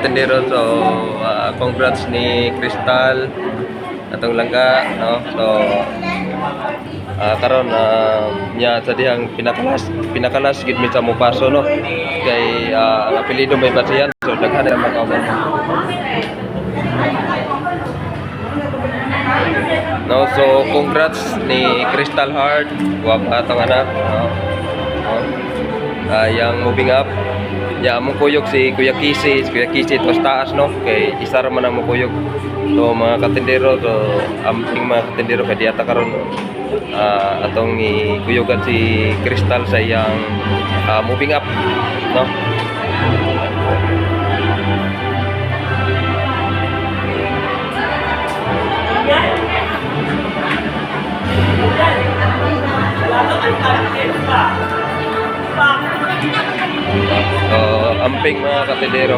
katindero. So congrats ni Crystal atong langga, no? So karon nya sa dihang pinakalas gid mi sa Mopaso, no? Kay ang apelyido may basihan, so daghan na makauban. No, so congrats ni Crystal Heart, guwapa atong anak, no? Yang moving up. Ya mo kuyog si Kuya Kisi tos taas, no? Kay isa ra man ang mukuyog. So mga katindero, so amping mga katindero kay diata karon atong ikuyogan si Crystal sa iyang moving up, no? Amping mga katindero.